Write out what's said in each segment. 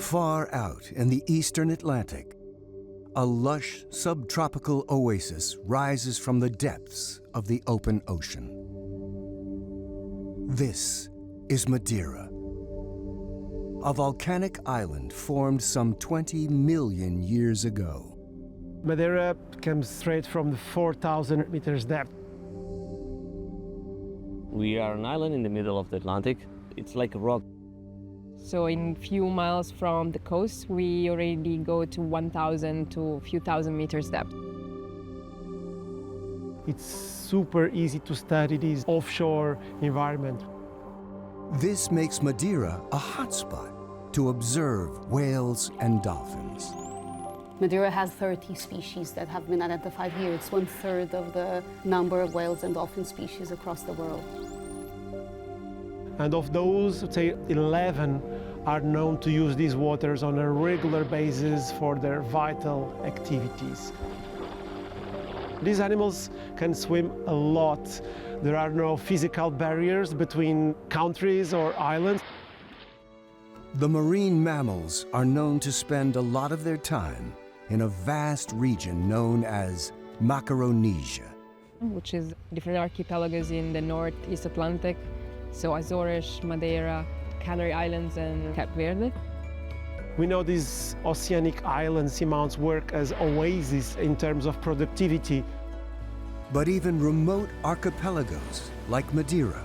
Far out in the eastern Atlantic, a lush subtropical oasis rises from the depths of the open ocean. This is Madeira, a volcanic island formed some 20 million years ago. Madeira comes straight from the 4,000 meters depth. We are an island in the middle of the Atlantic. It's like a rock. So in few miles from the coast, we already go to 1,000 to a few thousand meters depth. It's super easy to study this offshore environment. This makes Madeira a hotspot to observe whales and dolphins. Madeira has 30 species that have been identified here. It's 1/3 of the number of whales and dolphin species across the world. And of those, say 11 are known to use these waters on a regular basis for their vital activities. These animals can swim a lot. There are no physical barriers between countries or islands. The marine mammals are known to spend a lot of their time in a vast region known as Macaronesia. Which is different archipelagos in the Northeast Atlantic. So Azores, Madeira, Canary Islands, and Cape Verde. We know these oceanic island seamounts work as oases in terms of productivity. But even remote archipelagos like Madeira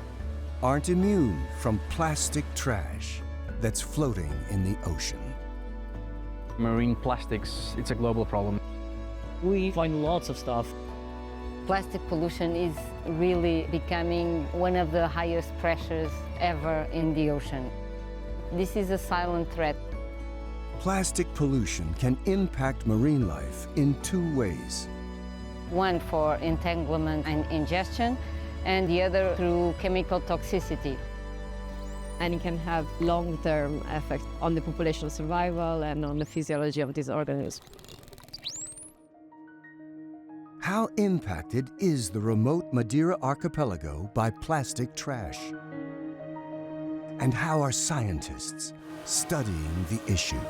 aren't immune from plastic trash that's floating in the ocean. Marine plastics, it's a global problem. We find lots of stuff. Plastic pollution is really becoming one of the highest pressures ever in the ocean. This is a silent threat. Plastic pollution can impact marine life in two ways. One for entanglement and ingestion, and the other through chemical toxicity. And it can have long-term effects on the population survival and on the physiology of these organisms. How impacted is the remote Madeira archipelago by plastic trash? And how are scientists studying the issue?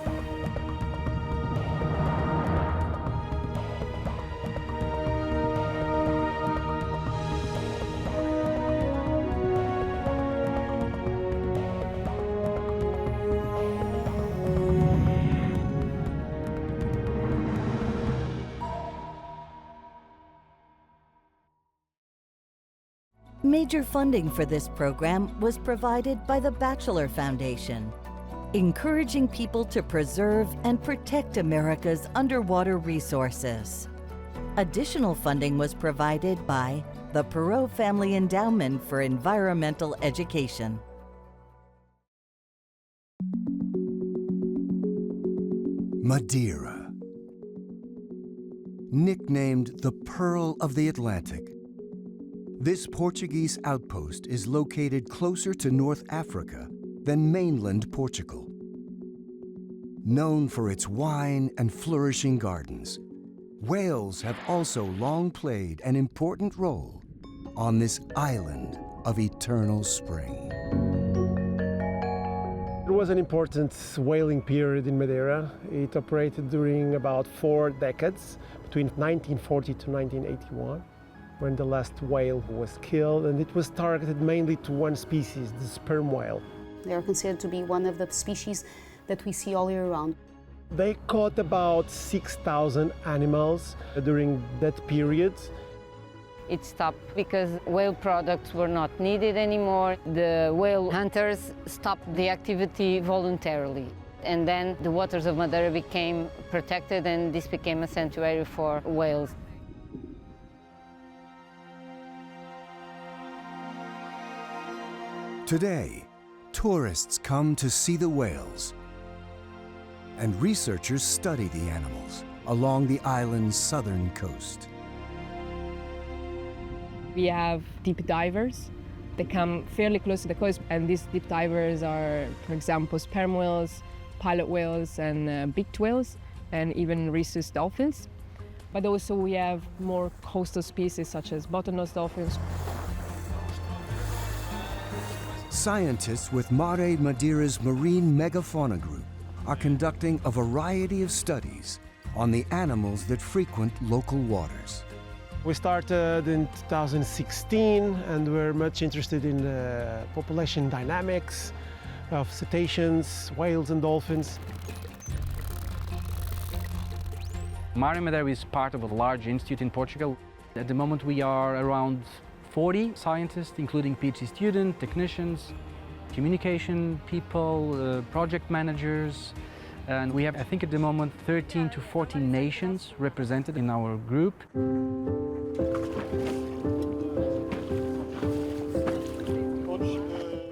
Major funding for this program was provided by the Batchelor Foundation, encouraging people to preserve and protect America's underwater resources. Additional funding was provided by the Perot Family Endowment for Environmental Education. Madeira. Nicknamed the Pearl of the Atlantic, this Portuguese outpost is located closer to North Africa than mainland Portugal. Known for its wine and flourishing gardens, whales have also long played an important role on this island of eternal spring. There was an important whaling period in Madeira. It operated during about 4 decades, between 1940 to 1981. When the last whale was killed, and it was targeted mainly to one species, the sperm whale. They are considered to be one of the species that we see all year round. They caught about 6,000 animals during that period. It stopped because whale products were not needed anymore. The whale hunters stopped the activity voluntarily. And then the waters of Madeira became protected, and this became a sanctuary for whales. Today, tourists come to see the whales, and researchers study the animals along the island's southern coast. We have deep divers. They come fairly close to the coast, and these deep divers are, for example, sperm whales, pilot whales, and beaked whales, and even rhesus dolphins. But also we have more coastal species such as bottlenose dolphins. Scientists with Mare Madeira's Marine Megafauna Group are conducting a variety of studies on the animals that frequent local waters. We started in 2016 and we're much interested in population dynamics of cetaceans, whales and dolphins. Mario Madeira is part of a large institute in Portugal. At the moment we are around 40 scientists, including PhD students, technicians, communication people, project managers, and we have, I think at the moment, 13 to 14 nations represented in our group.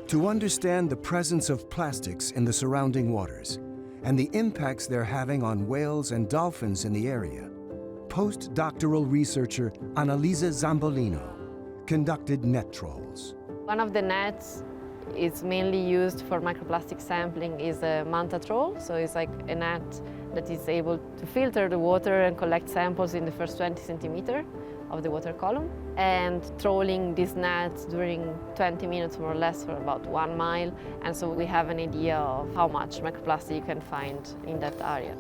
To understand the presence of plastics in the surrounding waters and the impacts they're having on whales and dolphins in the area, postdoctoral researcher Annalisa Zambolino conducted net trawls. One of the nets is mainly used for microplastic sampling is a manta trawl. So it's like a net that is able to filter the water and collect samples in the first 20 centimeters of the water column. And trawling these nets during 20 minutes more or less for about 1 mile. And so we have an idea of how much microplastic you can find in that area.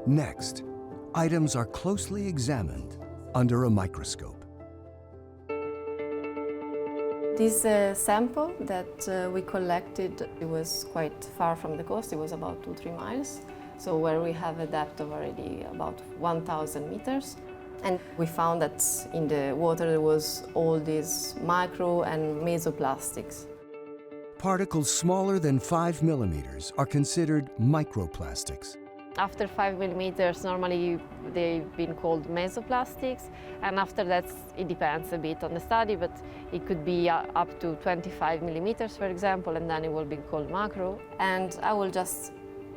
Next, items are closely examined under a microscope. This sample that we collected, it was quite far from the coast. It was about 2-3 miles. So where we have a depth of already about 1,000 meters. And we found that in the water there was all these micro and mesoplastics. Particles smaller than 5 millimeters are considered microplastics. After 5 millimeters, normally they've been called mesoplastics, and after that it depends a bit on the study, but it could be up to 25 millimeters, for example, and then it will be called macro. And I will just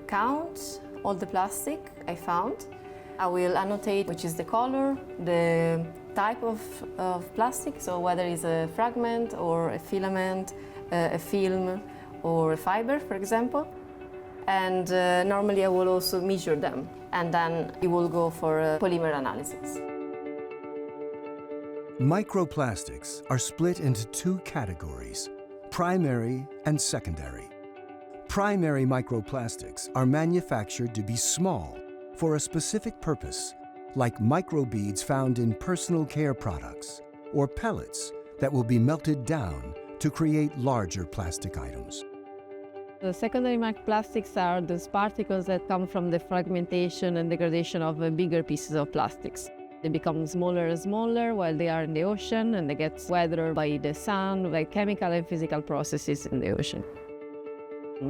count all the plastic I found. I will annotate which is the color, the type of plastic, so whether it's a fragment or a filament, a film or a fiber, for example. And normally I will also measure them, and then it will go for a polymer analysis. Microplastics are split into 2 categories, primary and secondary. Primary microplastics are manufactured to be small for a specific purpose, like microbeads found in personal care products, or pellets that will be melted down to create larger plastic items. The secondary microplastics are those particles that come from the fragmentation and degradation of bigger pieces of plastics. They become smaller and smaller while they are in the ocean, and they get weathered by the sun, by chemical and physical processes in the ocean.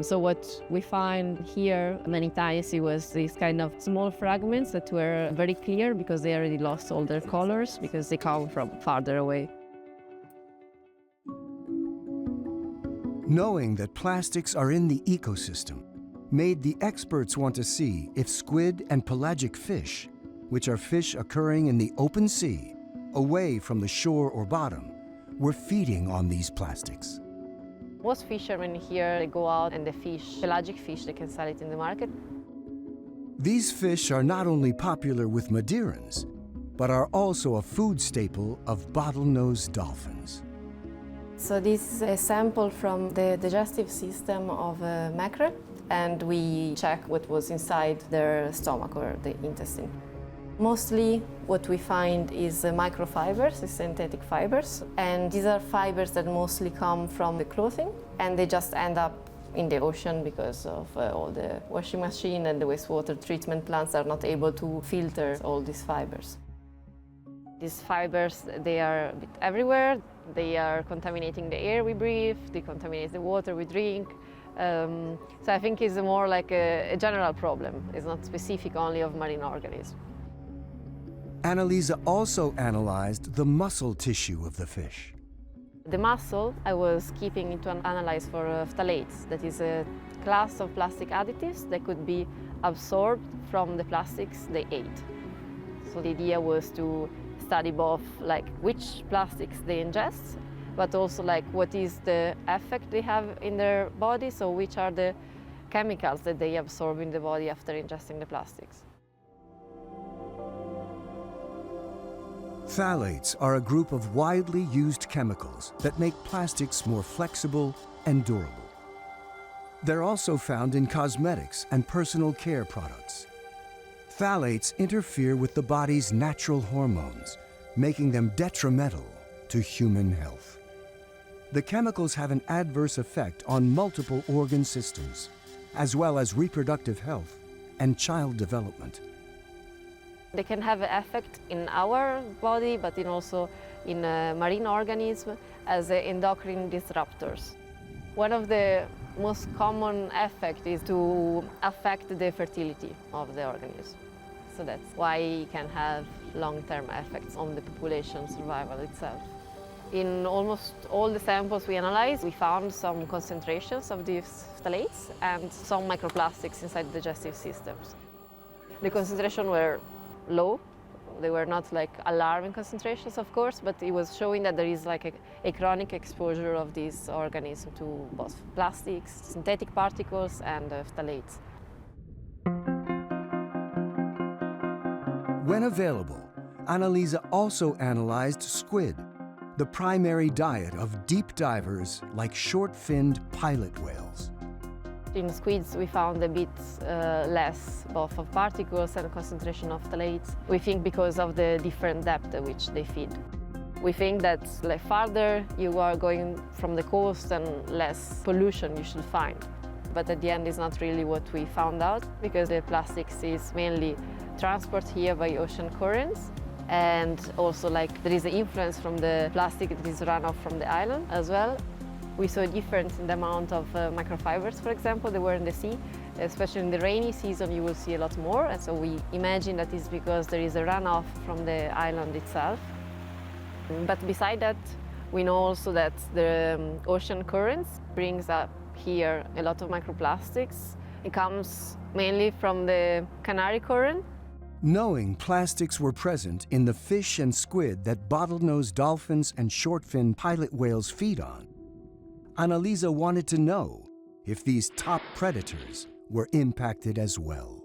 So what we find here many times it was these kind of small fragments that were very clear because they already lost all their colors because they come from farther away. Knowing that plastics are in the ecosystem made the experts want to see if squid and pelagic fish, which are fish occurring in the open sea, away from the shore or bottom, were feeding on these plastics. Most fishermen here, they go out and they fish pelagic fish, they can sell it in the market. These fish are not only popular with Madeirans, but are also a food staple of bottlenose dolphins. So this is a sample from the digestive system of a mackerel, and we check what was inside their stomach or the intestine. Mostly what we find is microfibers, synthetic fibers, and these are fibers that mostly come from the clothing, and they just end up in the ocean because of all the washing machine and the wastewater treatment plants are not able to filter all these fibers. These fibers, they are a bit everywhere. They are contaminating the air we breathe, they contaminate the water we drink. So I think it's more like a general problem. It's not specific only of marine organisms. Annalisa also analyzed the muscle tissue of the fish. The muscle I was keeping it to analyze for phthalates. That is a class of plastic additives that could be absorbed from the plastics they ate. So the idea was to study both like which plastics they ingest, but also like what is the effect they have in their body, so which are the chemicals that they absorb in the body after ingesting the plastics. Phthalates are a group of widely used chemicals that make plastics more flexible and durable. They're also found in cosmetics and personal care products. Phthalates interfere with the body's natural hormones, making them detrimental to human health. The chemicals have an adverse effect on multiple organ systems, as well as reproductive health and child development. They can have an effect in our body, but also in marine organisms as endocrine disruptors. One of the most common effects is to affect the fertility of the organism. So that's why it can have long-term effects on the population survival itself. In almost all the samples we analyzed, we found some concentrations of these phthalates and some microplastics inside the digestive systems. The concentrations were low. They were not like alarming concentrations, of course, but it was showing that there is like a chronic exposure of these organisms to both plastics, synthetic particles, and phthalates. When available, Annalisa also analyzed squid, the primary diet of deep divers like short-finned pilot whales. In squids, we found a bit less both of particles and concentration of phthalates. We think because of the different depth at which they feed. We think that the farther you are going from the coast and less pollution you should find. But at the end, it's not really what we found out, because the plastics is mainly transported here by ocean currents. And also there is an influence from the plastic that is run off from the island as well. We saw a difference in the amount of microfibers, for example, that were in the sea. Especially in the rainy season, you will see a lot more. And so we imagine that is because there is a runoff from the island itself. But beside that, we know also that the ocean currents brings up here a lot of microplastics. It comes mainly from the Canary current. Knowing plastics were present in the fish and squid that bottlenose dolphins and short-fin pilot whales feed on, Annalisa wanted to know if these top predators were impacted as well.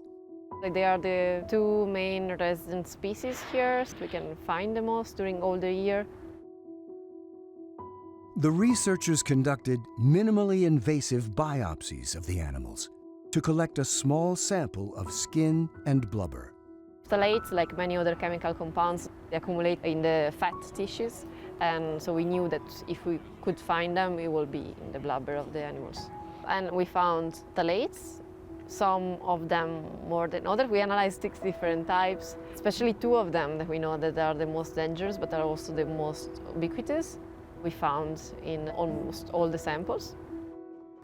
They are the two main resident species here. We can find the most during all the year. The researchers conducted minimally invasive biopsies of the animals to collect a small sample of skin and blubber. Phthalates, like many other chemical compounds, they accumulate in the fat tissues, and so we knew that if we could find them, it will be in the blubber of the animals. And we found phthalates, some of them more than others. We analyzed 6 different types, especially 2 of them that we know that are the most dangerous, but are also the most ubiquitous. We found in almost all the samples.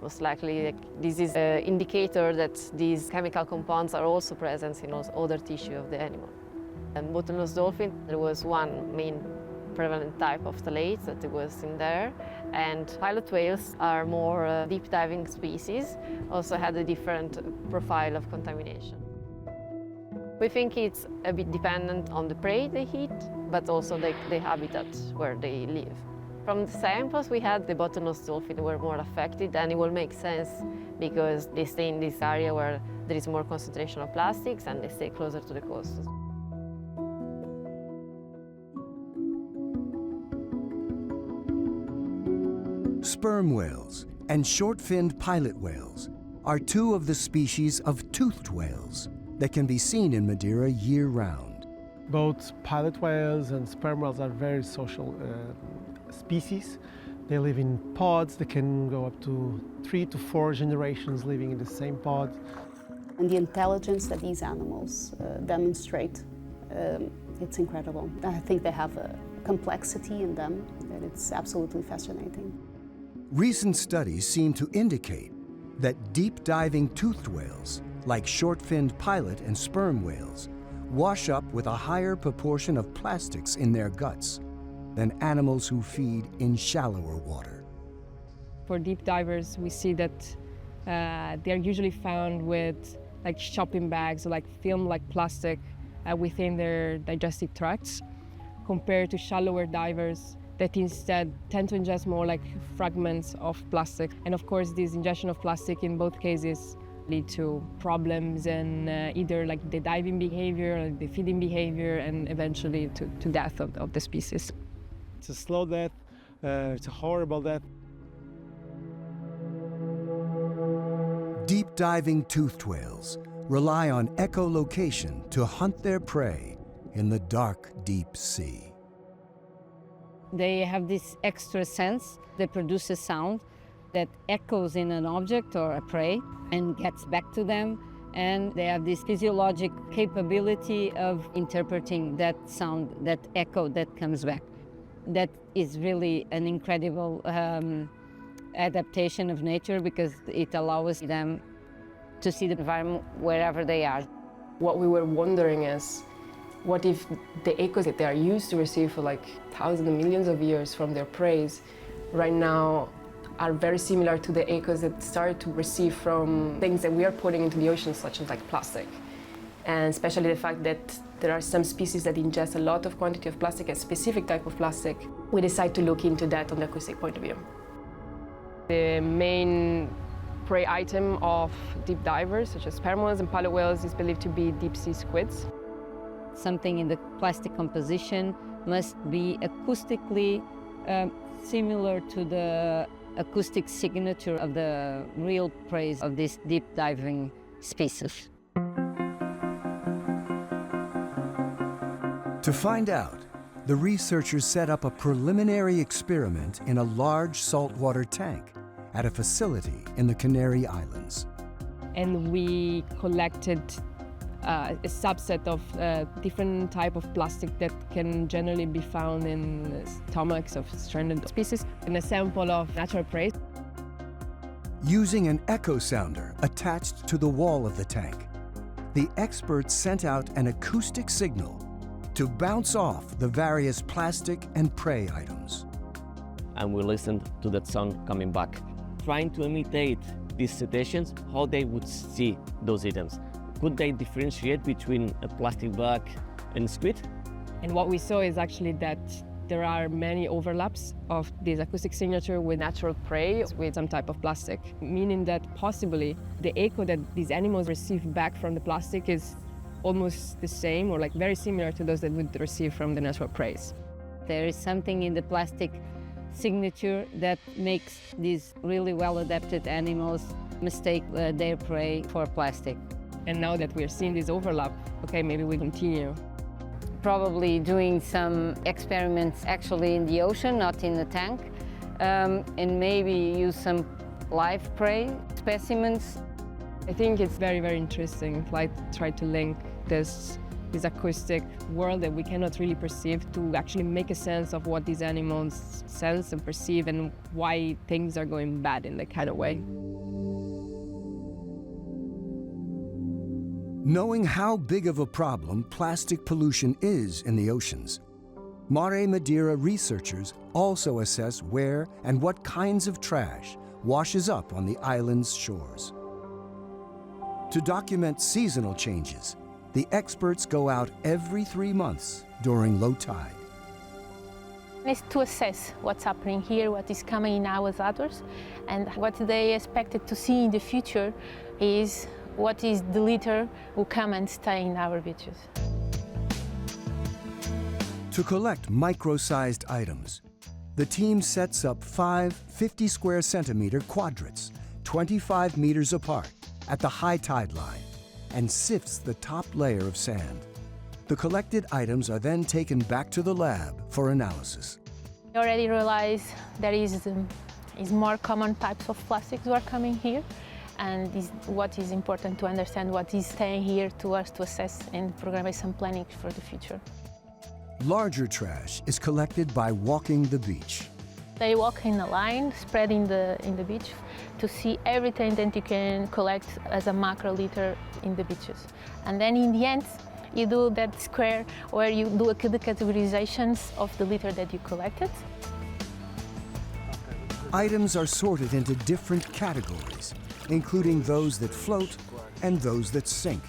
Most likely, this is an indicator that these chemical compounds are also present in other tissue of the animal. And bottlenose dolphin, there was one main prevalent type of phthalates that was in there. And pilot whales are more deep diving species, also had a different profile of contamination. We think it's a bit dependent on the prey they eat, but also the habitat where they live. From the samples we had, the bottlenose dolphin were more affected, and it will make sense because they stay in this area where there is more concentration of plastics and they stay closer to the coast. Sperm whales and short-finned pilot whales are 2 of the species of toothed whales that can be seen in Madeira year-round. Both pilot whales and sperm whales are very social species. They live in pods. They can go up to 3 to 4 generations living in the same pod. And the intelligence that these animals demonstrate, it's incredible. I think they have a complexity in them that it's absolutely fascinating. Recent studies seem to indicate that deep-diving toothed whales, like short-finned pilot and sperm whales, wash up with a higher proportion of plastics in their guts than animals who feed in shallower water. For deep divers, we see that they're usually found with shopping bags or film-like plastic within their digestive tracts, compared to shallower divers that instead tend to ingest more fragments of plastic. And of course, this ingestion of plastic in both cases lead to problems in either the diving behavior or the feeding behavior, and eventually to death of the species. It's a slow death, it's a horrible death. Deep-diving toothed whales rely on echolocation to hunt their prey in the dark, deep sea. They have this extra sense. They produce a sound that echoes in an object or a prey and gets back to them. And they have this physiologic capability of interpreting that sound, that echo that comes back. That is really an incredible adaptation of nature because it allows them to see the environment wherever they are. What we were wondering is, what if the echoes that they are used to receive for like thousands and millions of years from their prey right now are very similar to the echoes that start to receive from things that we are putting into the ocean, such as like plastic. And especially the fact that there are some species that ingest a lot of quantity of plastic, a specific type of plastic. We decided to look into that on the acoustic point of view. The main prey item of deep divers, such as sperm whales and pilot whales, is believed to be deep sea squids. Something in the plastic composition must be acoustically similar to the acoustic signature of the real prey of this deep diving species. To find out, the researchers set up a preliminary experiment in a large saltwater tank at a facility in the Canary Islands. And we collected a subset of different type of plastic that can generally be found in stomachs of stranded species and a sample of natural prey. Using an echo sounder attached to the wall of the tank, the experts sent out an acoustic signal to bounce off the various plastic and prey items. And we listened to that sound coming back, trying to imitate these cetaceans, how they would see those items. Could they differentiate between a plastic bag and squid? And what we saw is actually that there are many overlaps of this acoustic signature with natural prey with some type of plastic, meaning that possibly the echo that these animals receive back from the plastic is almost the same or like very similar to those that would receive from the natural prey. There is something in the plastic signature that makes these really well-adapted animals mistake their prey for plastic. And now that we're seeing this overlap, okay, maybe we continue. Probably doing some experiments actually in the ocean, not in the tank, and maybe use some live prey specimens. I think it's very, very interesting, like try to link this acoustic world that we cannot really perceive to actually make a sense of what these animals sense and perceive and why things are going bad in that kind of way. Knowing how big of a problem plastic pollution is in the oceans, Mare Madeira researchers also assess where and what kinds of trash washes up on the island's shores. To document seasonal changes, the experts go out every 3 months during low tide. It's to assess what's happening here, what is coming in our waters, and what they expected to see in the future is what is the litter who come and stay in our beaches. To collect micro-sized items, the team sets up 5 50 square centimeter quadrats, 25 meters apart, at the high tide line, and sifts the top layer of sand. The collected items are then taken back to the lab for analysis. We already realize there is more common types of plastics who are coming here, and what is important to understand what is staying here to us to assess and program some planning for the future. Larger trash is collected by walking the beach. They walk in a line, spread in the beach, to see everything that you can collect as a macro litter in the beaches. And then in the end, you do that square where you do the categorizations of the litter that you collected. Items are sorted into different categories, including those that float and those that sink.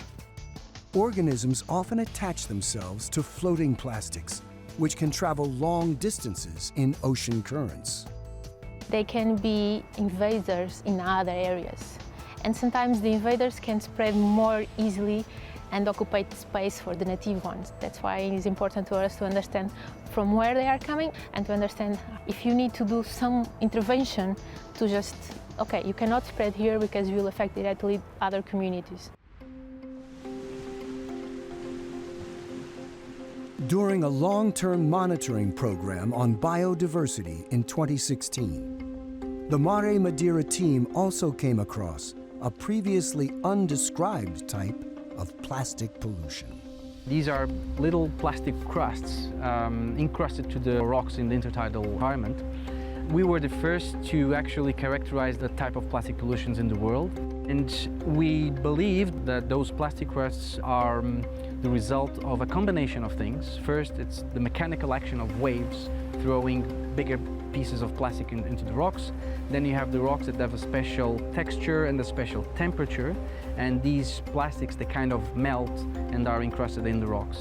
Organisms often attach themselves to floating plastics, which can travel long distances in ocean currents. They can be invaders in other areas, and sometimes the invaders can spread more easily and occupy space for the native ones. That's why it is important to us to understand from where they are coming and to understand if you need to do some intervention to just okay, you cannot spread here because you will affect directly other communities. During a long-term monitoring program on biodiversity in 2016, the Mare Madeira team also came across a previously undescribed type of plastic pollution. These are little plastic crusts encrusted to the rocks in the intertidal environment. We were the first to actually characterize the type of plastic pollutions in the world, and we believe that those plastic crusts are the result of a combination of things. First, it's the mechanical action of waves throwing bigger pieces of plastic into the rocks. Then you have the rocks that have a special texture and a special temperature, and these plastics, they kind of melt and are encrusted in the rocks.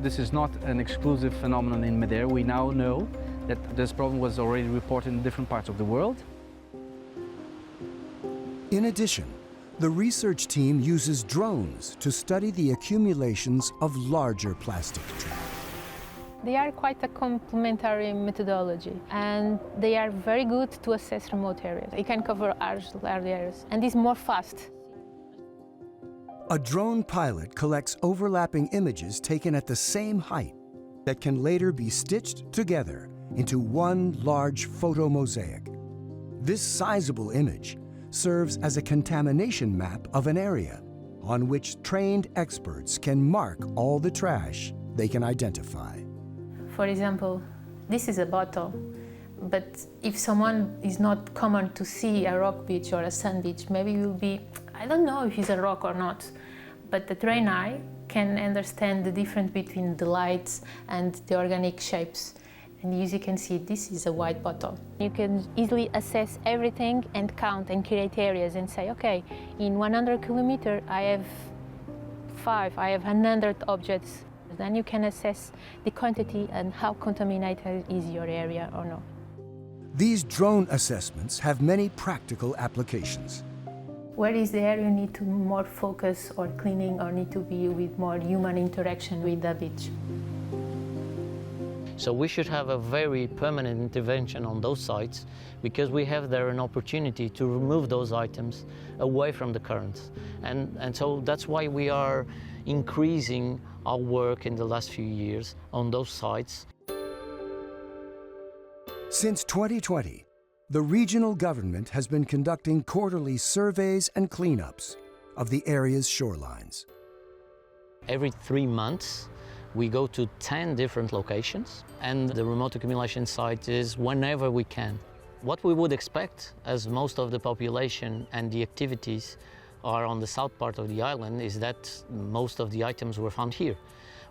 This is not an exclusive phenomenon in Madeira. We now know that this problem was already reported in different parts of the world. In addition, the research team uses drones to study the accumulations of larger plastic trash. They are quite a complementary methodology, and they are very good to assess remote areas. You can cover large areas, and it's more fast. A drone pilot collects overlapping images taken at the same height that can later be stitched together into one large photo mosaic. This sizable image serves as a contamination map of an area on which trained experts can mark all the trash they can identify. For example, this is a bottle, but if someone is not common to see a rock beach or a sand beach, maybe it will be, I don't know if it's a rock or not, but the trained eye can understand the difference between the lights and the organic shapes. And as you can see, this is a white bottle. You can easily assess everything and count and create areas and say, okay, in 100 kilometers, I have 100 objects. Then you can assess the quantity and how contaminated is your area or not. These drone assessments have many practical applications. Where is the area you need to more focus or cleaning or need to be with more human interaction with the beach? So we should have a very permanent intervention on those sites because we have there an opportunity to remove those items away from the currents. And so that's why we are increasing our work in the last few years on those sites. Since 2020, the regional government has been conducting quarterly surveys and cleanups of the area's shorelines. Every 3 months, we go to 10 different locations, and the remote accumulation site is whenever we can. What we would expect, as most of the population and the activities are on the south part of the island, is that most of the items were found here.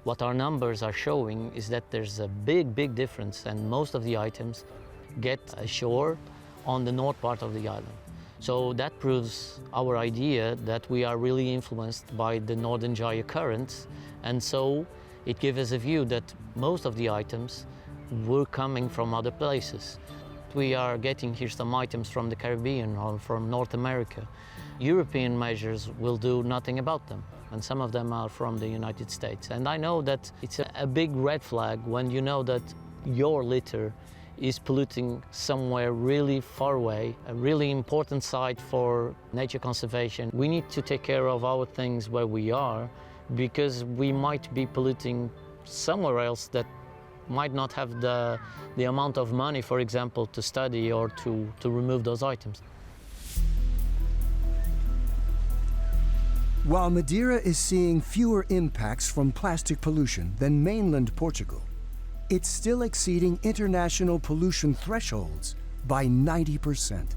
What our numbers are showing is that there's a big difference, and most of the items get ashore on the north part of the island. So that proves our idea that we are really influenced by the Northern Gyre currents, and so it gives us a view that most of the items were coming from other places. We are getting here some items from the Caribbean or from North America. European measures will do nothing about them, and some of them are from the United States. And I know that it's a big red flag when you know that your litter is polluting somewhere really far away, a really important site for nature conservation. We need to take care of our things where we are, because we might be polluting somewhere else that might not have the amount of money, for example, to study or to remove those items. While Madeira is seeing fewer impacts from plastic pollution than mainland Portugal, it's still exceeding international pollution thresholds by 90%.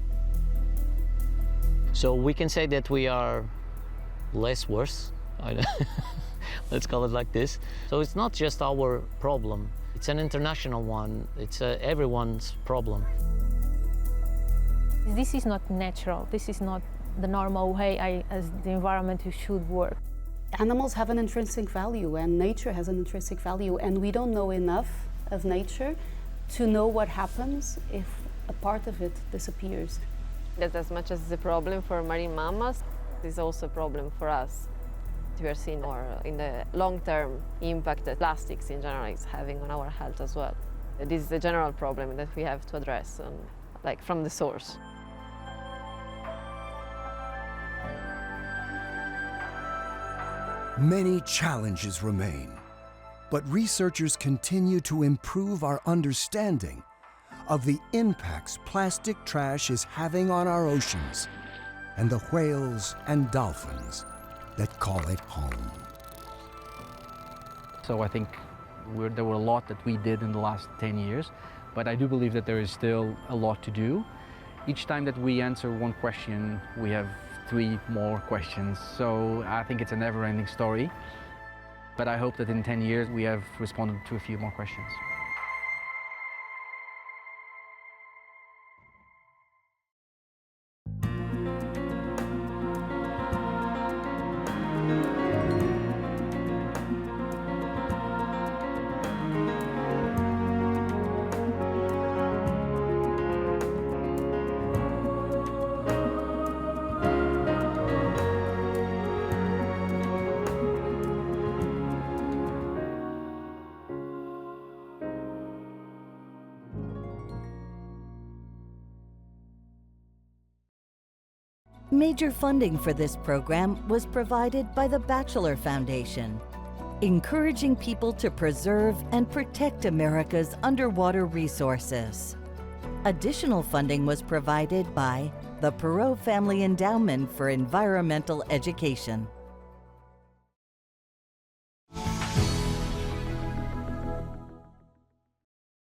So we can say that we are less worse. Let's call it like this. So it's not just our problem, it's an international one, it's everyone's problem. This is not natural, this is not the normal way as the environment should work. Animals have an intrinsic value and nature has an intrinsic value, and we don't know enough of nature to know what happens if a part of it disappears. That as much as it's a problem for marine mammals, it's also a problem for us. We are seeing in the long-term impact that plastics in general is having on our health as well. This is a general problem that we have to address, like from the source. Many challenges remain, but researchers continue to improve our understanding of the impacts plastic trash is having on our oceans and the whales and dolphins that call it home. So I think there were a lot that we did in the last 10 years, but I do believe that there is still a lot to do. Each time that we answer one question, we have 3 more questions. So I think it's a never-ending story. But I hope that in 10 years we have responded to a few more questions. Major funding for this program was provided by the Batchelor Foundation, encouraging people to preserve and protect America's underwater resources. Additional funding was provided by the Perot Family Endowment for Environmental Education.